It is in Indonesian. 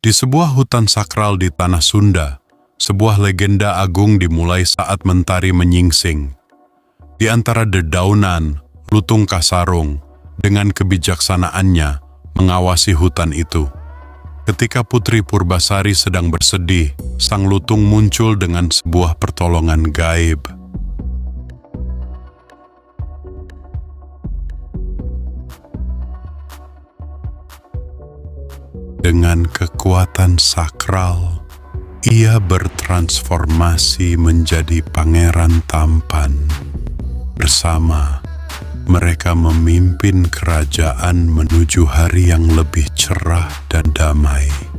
Di sebuah hutan sakral di tanah Sunda, sebuah legenda agung dimulai saat Mentari menyingsing. Di antara dedaunan, Lutung Kasarung dengan kebijaksanaannya mengawasi hutan itu. Ketika Putri Purbasari sedang bersedih, Sang Lutung muncul dengan sebuah pertolongan gaib. Dengan kekuatan sakral, ia bertransformasi menjadi pangeran tampan. Bersama, mereka memimpin kerajaan menuju hari yang lebih cerah dan damai.